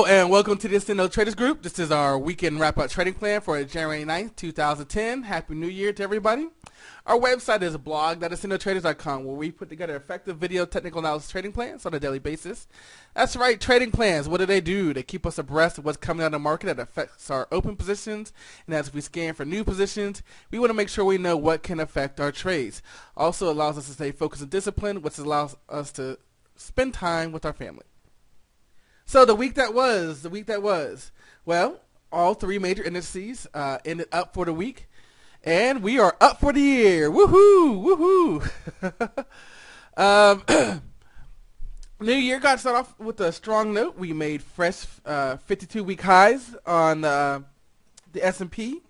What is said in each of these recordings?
And welcome to the Accendo Traders Group. This is our weekend wrap-up trading plan for January 9th, 2010. Happy New Year to everybody. Our website is blog.accendotraders.com, where we put together effective video technical analysis trading plans on a daily basis. That's right, trading plans. What do? They keep us abreast of what's coming out of the market that affects our open positions. And as we scan for new positions, we want to make sure we know what can affect our trades. Also allows us to stay focused and disciplined, which allows us to spend time with our family. So the week that was, well, all three major indices ended up for the week, and we are up for the year. Woohoo! New year got started off with a strong note. We made fresh 52-week highs on the S&P,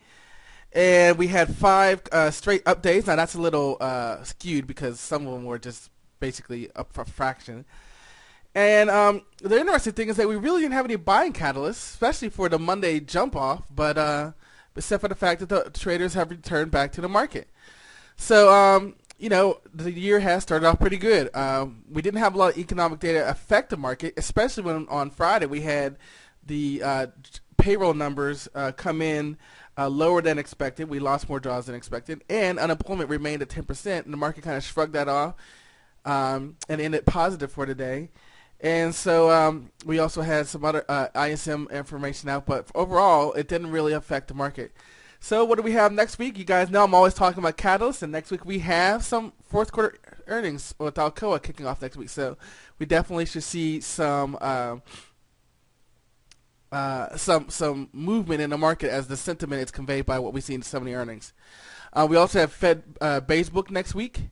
and we had 5 straight up days. Now that's a little skewed because some of them were just basically up for a fraction. And the interesting thing is that we really didn't have any buying catalysts, especially for the Monday jump off, but except for the fact that the traders have returned back to the market. So, the year has started off pretty good. We didn't have a lot of economic data affect the market, especially when on Friday we had the payroll numbers come in lower than expected. We lost more jobs than expected, and unemployment remained at 10%, and the market kind of shrugged that off and ended positive for today. And so we also had some other ISM information out, but overall, it didn't really affect the market. So what do we have next week? You guys know I'm always talking about catalysts, and next week we have some fourth quarter earnings with Alcoa kicking off next week. So we definitely should see some movement in the market as the sentiment is conveyed by what we see in some of the earnings. We also have Fed Base Book next week.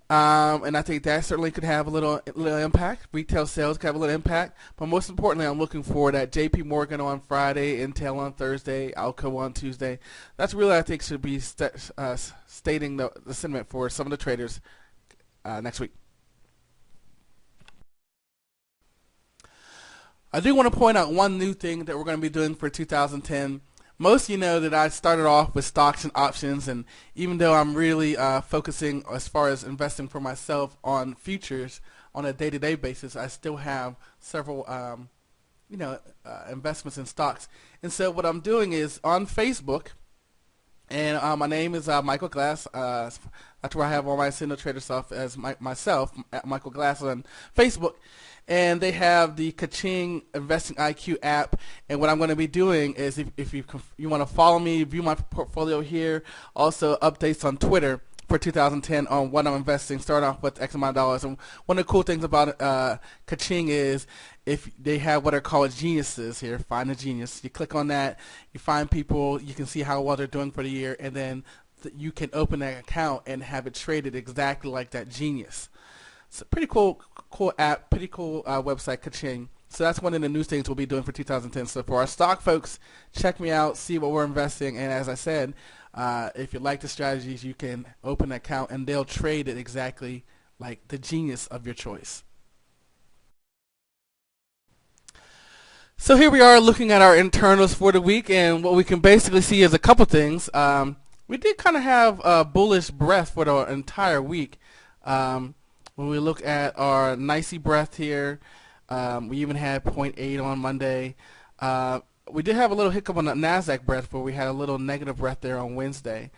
And I think that certainly could have a little impact. Retail sales could have a little impact. But most importantly, I'm looking forward at J.P. Morgan on Friday, Intel on Thursday, Alcoa on Tuesday. That's really, I think, should be stating the sentiment for some of the traders next week. I do want to point out one new thing that we're going to be doing for 2010. Most of you know that I started off with stocks and options, and even though I'm really focusing as far as investing for myself on futures on a day-to-day basis, I still have several investments in stocks. And so what I'm doing is on Facebook, and my name is Michael Glass. That's where I have all my Accendo Trader stuff as myself, Michael Glass on Facebook. And they have the Kaching Investing IQ app. And what I'm going to be doing is if you want to follow me, view my portfolio here, also updates on Twitter for 2010 on what I'm investing, start off with X amount of dollars. And one of the cool things about Kaching is if they have what are called geniuses here, find a genius. You click on that, you find people, you can see how well they're doing for the year, and then you can open that account and have it traded exactly like that genius. It's a pretty cool app, pretty cool website, Kaching. So that's one of the new things we'll be doing for 2010. So for our stock folks, check me out, see what we're investing. And as I said, if you like the strategies, you can open an account and they'll trade it exactly like the genius of your choice. So here we are looking at our internals for the week, and what we can basically see is a couple things. We did kind of have a bullish breath for the entire week. When we look at our nicey breath here, we even had 0.8 on Monday. We did have a little hiccup on the NASDAQ breath where we had a little negative breath there on Wednesday.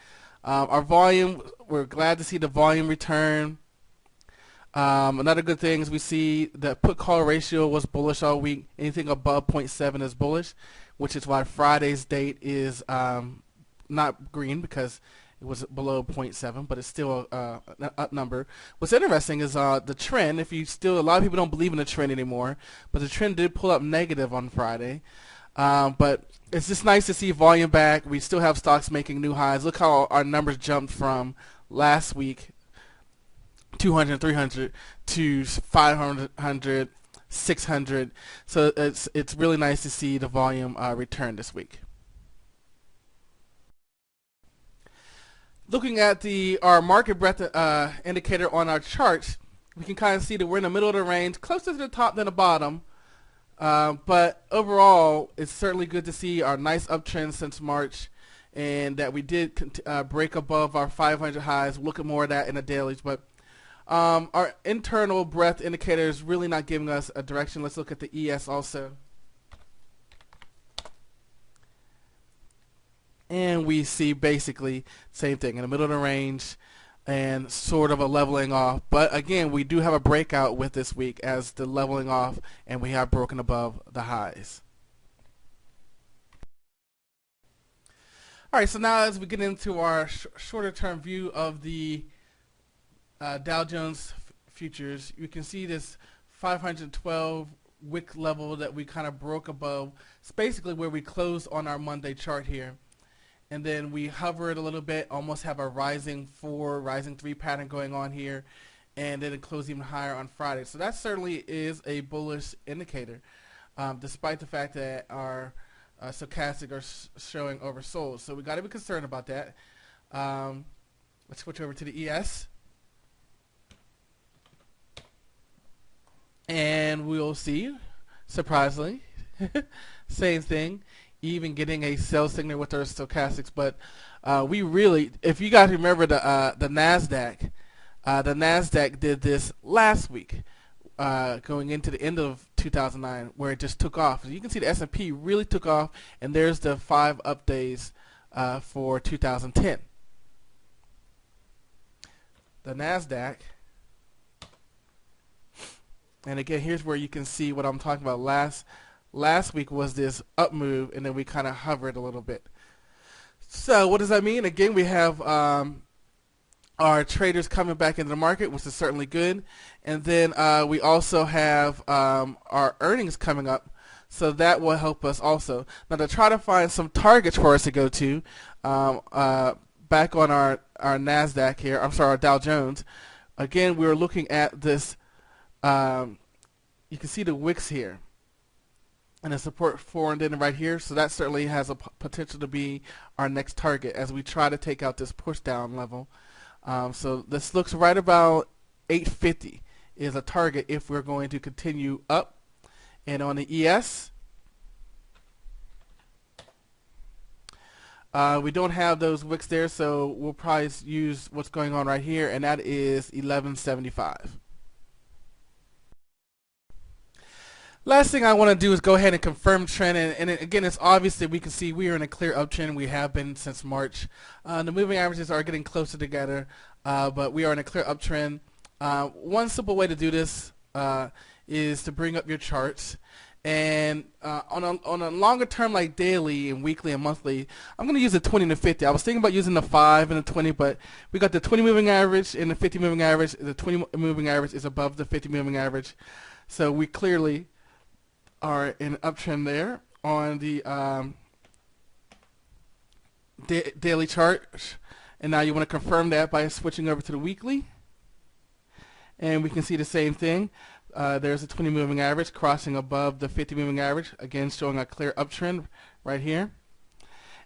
Our volume, we're glad to see the volume return. Another good thing is we see the put-call ratio was bullish all week. Anything above 0.7 is bullish, which is why Friday's date is not green because it was below 0.7, but it's still an up number. What's interesting is the trend. A lot of people don't believe in the trend anymore, but the trend did pull up negative on Friday. But it's just nice to see volume back. We still have stocks making new highs. Look how our numbers jumped from last week, 200, 300 to 500, 600. So it's really nice to see the volume return this week. Looking at our market breadth indicator on our charts, we can kind of see that we're in the middle of the range, closer to the top than the bottom. But overall, it's certainly good to see our nice uptrend since March, and that we did break above our 500 highs. We'll look at more of that in the dailies. But our internal breadth indicator is really not giving us a direction. Let's look at the ES also. and we see basically same thing in the middle of the range and sort of a leveling off. But again, we do have a breakout with this week as the leveling off, and we have broken above the highs. All right, so now as we get into our shorter term view of the Dow Jones futures, you can see this 512 wick level that we kind of broke above. It's basically where we closed on our Monday chart here. And then we hover it a little bit, almost have a rising 4, rising 3 pattern going on here, and then it closed even higher on Friday. So that certainly is a bullish indicator, despite the fact that our stochastic are showing oversold. So we got to be concerned about that. Let's switch over to the ES. And we'll see, surprisingly, same thing, even getting a sell signal with our stochastics. But we really, if you guys remember the NASDAQ did this last week, going into the end of 2009, where it just took off. So you can see the S&P really took off, and there's the 5 up days for 2010. The NASDAQ. And again, here's where you can see what I'm talking about. Last week was this up move, and then we kind of hovered a little bit. So what does that mean? Again, we have our traders coming back into the market, which is certainly good. And then we also have our earnings coming up, so that will help us also. Now, to try to find some targets for us to go to, back on our NASDAQ here, I'm sorry, our Dow Jones. Again, we're looking at this. You can see the wicks here and the support for and then right here, so that certainly has a potential to be our next target as we try to take out this push down level. So this looks right about 850 is a target if we're going to continue up. And on the ES, we don't have those wicks there, so we'll probably use what's going on right here, and that is 1175. Last thing I want to do is go ahead and confirm trend, and again, it's obvious that we can see we are in a clear uptrend. We have been since March. The moving averages are getting closer together, but we are in a clear uptrend. One simple way to do this is to bring up your charts, and on a longer term like daily and weekly and monthly, I'm going to use the 20 and the 50. I was thinking about using the 5 and the 20, but we got the 20 moving average and the 50 moving average. The 20 moving average is above the 50 moving average, so we clearly are in uptrend there on the daily chart. And now you want to confirm that by switching over to the weekly, and we can see the same thing. There's a 20 moving average crossing above the 50 moving average, again showing a clear uptrend right here.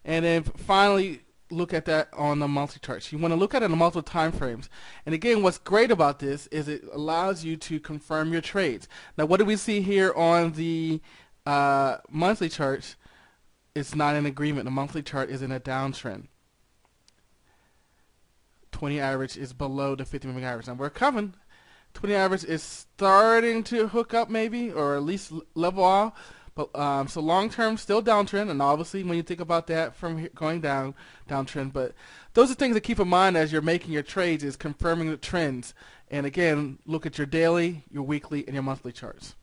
And then finally look at that on the monthly charts. You want to look at it on multiple time frames. And again, what's great about this is it allows you to confirm your trades. Now, what do we see here on the monthly charts? It's not in agreement. The monthly chart is in a downtrend. 20 average is below the 50 moving average. Now we're coming. 20 average is starting to hook up maybe, or at least level off. But so long term, still downtrend, and obviously when you think about that from here, going downtrend. But those are things to keep in mind as you're making your trades, is confirming the trends. And again, look at your daily, your weekly, and your monthly charts.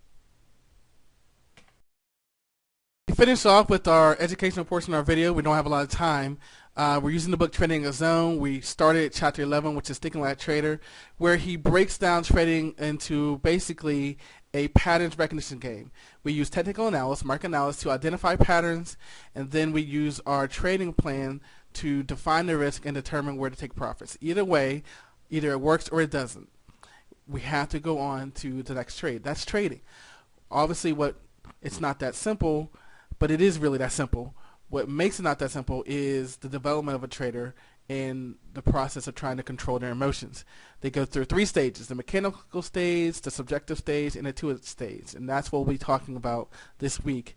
We finish off with our educational portion of our video. We don't have a lot of time. We're using the book Trading a Zone. We started chapter 11, which is Thinking Like a Trader, where he breaks down trading into basically a patterns recognition game. We use technical analysis, market analysis to identify patterns, and then we use our trading plan to define the risk and determine where to take profits. Either way, either it works or it doesn't. We have to go on to the next trade. That's trading. Obviously, it's not that simple, but it is really that simple. What makes it not that simple is the development of a trader and the process of trying to control their emotions. They go through 3 stages: the mechanical stage, the subjective stage, and the intuitive stage. And that's what we'll be talking about this week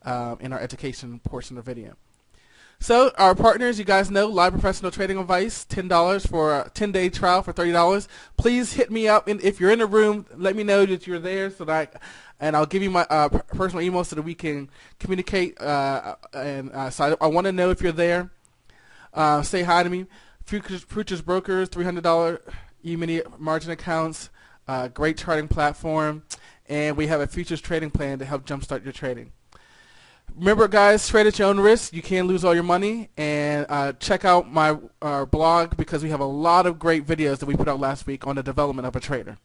in our education portion of the video. So our partners, you guys know, Live Professional Trading Advice, $10 for a 10-day trial for $30. Please hit me up, and if you're in the room, let me know that you're there, so that and I'll give you my personal email so that we can communicate. So I want to know if you're there. say hi to me. Futures Brokers, $300 E-mini margin accounts, great charting platform, and we have a futures trading plan to help jumpstart your trading. Remember, guys, trade at your own risk. You can lose all your money. And check out my blog because we have a lot of great videos that we put out last week on the development of a trader.